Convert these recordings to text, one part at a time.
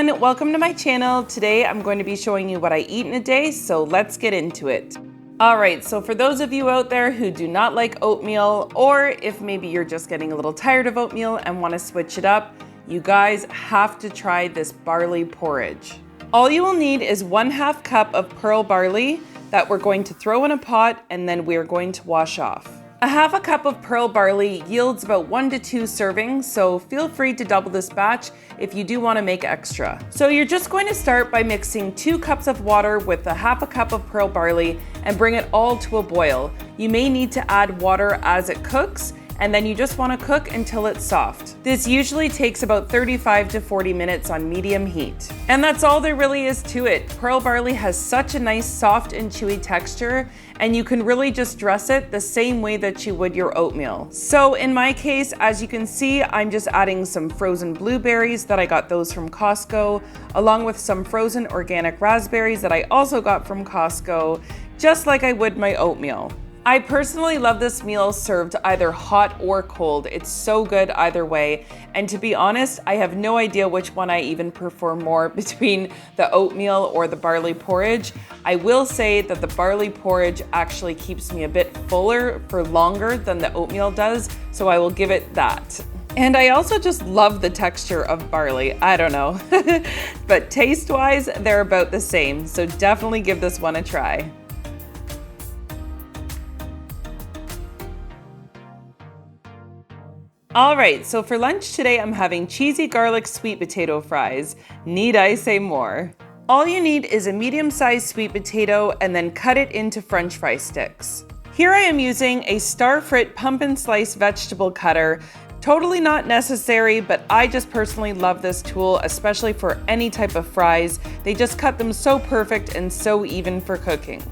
everyone, welcome to my channel. Today I'm going to be showing you what I eat in a day, so let's get into it. Alright, so for those of you out there who do not like oatmeal, or if maybe you're just getting a little tired of oatmeal and want to switch it up, you guys have to try this barley porridge. All you will need is 1/2 cup of pearl barley that we're going to throw in a pot and then we're going to wash off. 1/2 cup of pearl barley yields about 1 to 2 servings, so feel free to double this batch if you do want to make extra. So you're just going to start by mixing 2 cups of water with 1/2 cup of pearl barley and bring it all to a boil. You may need to add water as it cooks, and then you just want to cook until it's soft. This usually takes about 35 to 40 minutes on medium heat. And that's all there really is to it. Pearl barley has such a nice soft and chewy texture, and you can really just dress it the same way that you would your oatmeal. So in my case, as you can see, I'm just adding some frozen blueberries that I got those from Costco, along with some frozen organic raspberries that I also got from Costco, just like I would my oatmeal. I personally love this meal served either hot or cold. It's so good either way. And to be honest, I have no idea which one I even prefer more between the oatmeal or the barley porridge. I will say that the barley porridge actually keeps me a bit fuller for longer than the oatmeal does, so I will give it that. And I also just love the texture of barley. I don't know. But taste-wise, they're about the same, so definitely give this one a try. Alright, so for lunch today I'm having cheesy garlic sweet potato fries. Need I say more? All you need is a medium-sized sweet potato and then cut it into French fry sticks. Here I am using a Starch pump and slice vegetable cutter. Totally not necessary, but I just personally love this tool, especially for any type of fries. They just cut them so perfect and so even for cooking.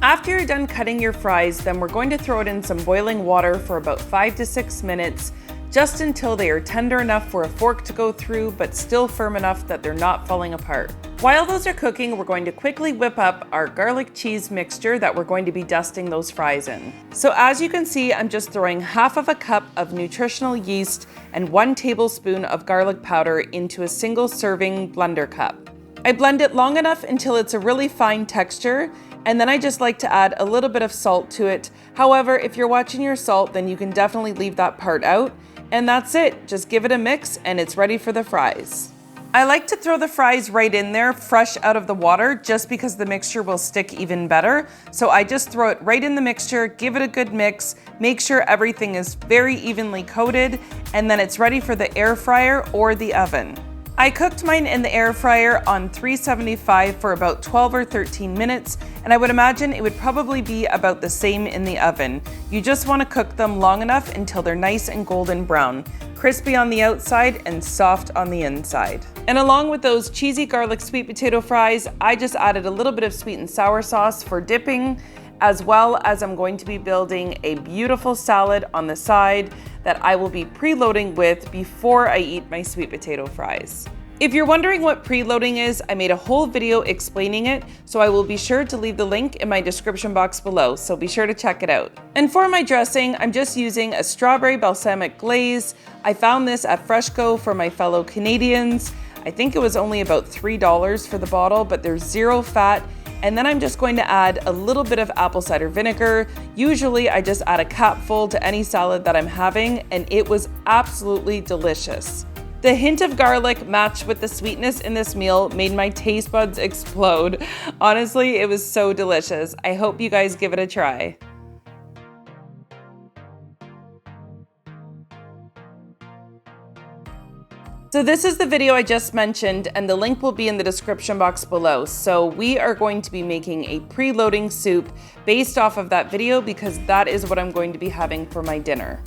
After you're done cutting your fries, then we're going to throw it in some boiling water for about 5 to 6 minutes, just until they are tender enough for a fork to go through, but still firm enough that they're not falling apart. While those are cooking, we're going to quickly whip up our garlic cheese mixture that we're going to be dusting those fries in. So as you can see, I'm just throwing 1/2 cup of nutritional yeast and 1 tablespoon of garlic powder into a single serving blender cup. I blend it long enough until it's a really fine texture, and then I just like to add a little bit of salt to it. However, if you're watching your salt, then you can definitely leave that part out. And that's it, just give it a mix and it's ready for the fries. I like to throw the fries right in there, fresh out of the water, just because the mixture will stick even better. So I just throw it right in the mixture, give it a good mix, make sure everything is very evenly coated, and then it's ready for the air fryer or the oven. I cooked mine in the air fryer on 375 for about 12 or 13 minutes, and I would imagine it would probably be about the same in the oven. You just want to cook them long enough until they're nice and golden brown, crispy on the outside and soft on the inside. And along with those cheesy garlic sweet potato fries, I just added a little bit of sweet and sour sauce for dipping, as well as I'm going to be building a beautiful salad on the side that I will be preloading with before I eat my sweet potato fries. If you're wondering what preloading is, I made a whole video explaining it, so I will be sure to leave the link in my description box below, so be sure to check it out. And for my dressing, I'm just using a strawberry balsamic glaze. I found this at Freshco for my fellow Canadians. I think it was only about $3 for the bottle, but there's 0 fat. And then I'm just going to add a little bit of apple cider vinegar. Usually I just add a capful to any salad that I'm having, and it was absolutely delicious. The hint of garlic matched with the sweetness in this meal made my taste buds explode. Honestly, it was so delicious. I hope you guys give it a try. So this is the video I just mentioned, and the link will be in the description box below. So we are going to be making a preloading soup based off of that video, because that is what I'm going to be having for my dinner.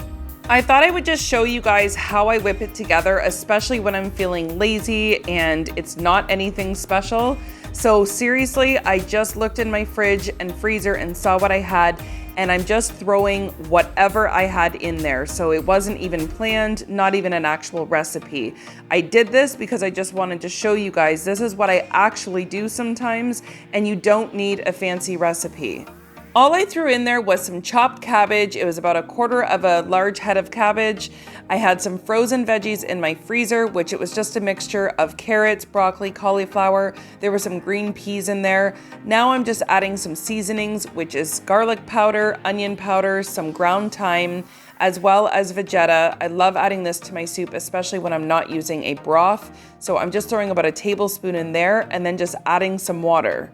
I thought I would just show you guys how I whip it together, especially when I'm feeling lazy and it's not anything special. So seriously, I just looked in my fridge and freezer and saw what I had, and I'm just throwing whatever I had in there. So it wasn't even planned, not even an actual recipe. I did this because I just wanted to show you guys this is what I actually do sometimes, and you don't need a fancy recipe. All I threw in there was some chopped cabbage. It was about a quarter of a large head of cabbage. I had some frozen veggies in my freezer, which it was just a mixture of carrots, broccoli, cauliflower. There were some green peas in there. Now I'm just adding some seasonings, which is garlic powder, onion powder, some ground thyme, as well as Vegeta. I love adding this to my soup, especially when I'm not using a broth. So I'm just throwing about a tablespoon in there and then just adding some water.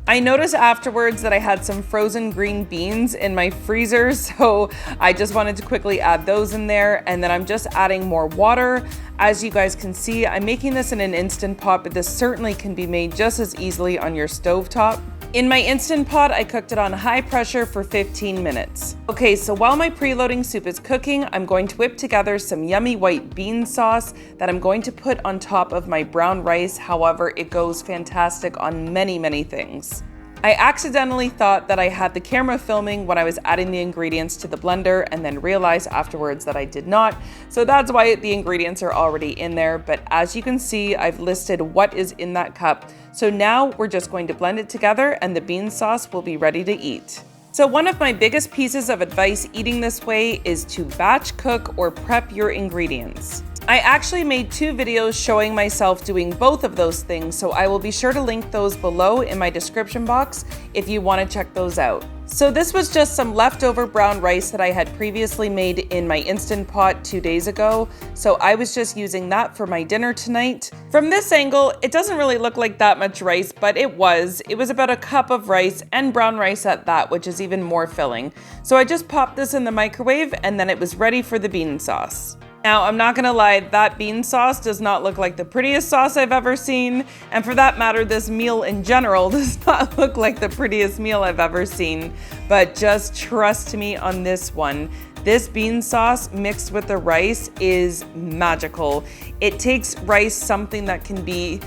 I noticed afterwards that I had some frozen green beans in my freezer, so I just wanted to quickly add those in there, and then I'm just adding more water. As you guys can see, I'm making this in an Instant Pot, but this certainly can be made just as easily on your stovetop. In my Instant Pot, I cooked it on high pressure for 15 minutes. Okay, so while my preloading soup is cooking, I'm going to whip together some yummy white bean sauce that I'm going to put on top of my brown rice. However, it goes fantastic on many, many things. I accidentally thought that I had the camera filming when I was adding the ingredients to the blender and then realized afterwards that I did not. So that's why the ingredients are already in there. But as you can see, I've listed what is in that cup. So now we're just going to blend it together and the bean sauce will be ready to eat. So one of my biggest pieces of advice eating this way is to batch cook or prep your ingredients. I actually made 2 videos showing myself doing both of those things, so I will be sure to link those below in my description box if you want to check those out. So this was just some leftover brown rice that I had previously made in my Instant Pot 2 days ago, so I was just using that for my dinner tonight. From this angle, it doesn't really look like that much rice, but it was about a cup of rice and brown rice at that, which is even more filling. So I just popped this in the microwave and then it was ready for the bean sauce. Now, I'm not gonna lie, that bean sauce does not look like the prettiest sauce I've ever seen. And for that matter, this meal in general does not look like the prettiest meal I've ever seen. But just trust me on this one. This bean sauce mixed with the rice is magical. It takes rice, something that can be,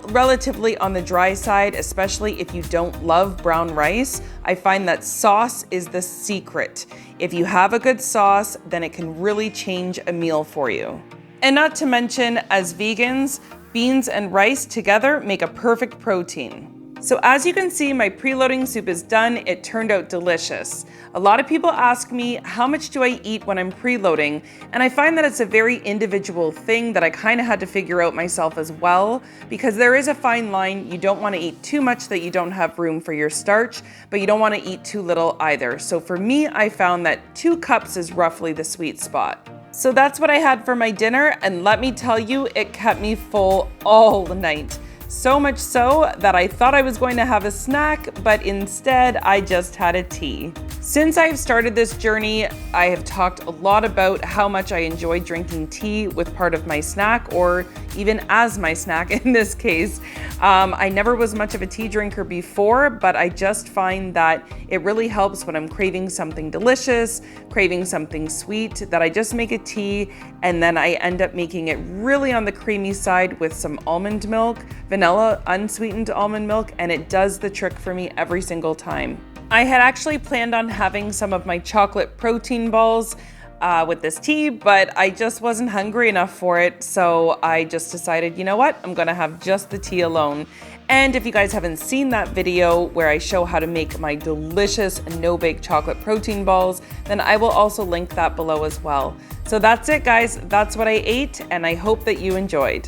relatively on the dry side, especially if you don't love brown rice. I find that sauce is the secret. If you have a good sauce, then it can really change a meal for you. And not to mention, as vegans, beans and rice together make a perfect protein. So as you can see, my preloading soup is done. It turned out delicious. A lot of people ask me, how much do I eat when I'm preloading? And I find that it's a very individual thing that I kind of had to figure out myself as well, because there is a fine line. You don't want to eat too much that you don't have room for your starch, but you don't want to eat too little either. So for me, I found that 2 cups is roughly the sweet spot. So that's what I had for my dinner, and let me tell you, it kept me full all night. So much so that I thought I was going to have a snack, but instead I just had a tea. Since I've started this journey, I have talked a lot about how much I enjoy drinking tea with part of my snack, or even as my snack in this case. I never was much of a tea drinker before, but I just find that it really helps when I'm craving something delicious, craving something sweet, that I just make a tea and then I end up making it really on the creamy side with some almond milk, vanilla unsweetened almond milk, and it does the trick for me every single time. I had actually planned on having some of my chocolate protein balls with this tea, but I just wasn't hungry enough for it, so I just decided, you know what, I'm gonna have just the tea alone. And if you guys haven't seen that video where I show how to make my delicious no-bake chocolate protein balls, then I will also link that below as well. So that's it, guys. That's what I ate, and I hope that you enjoyed.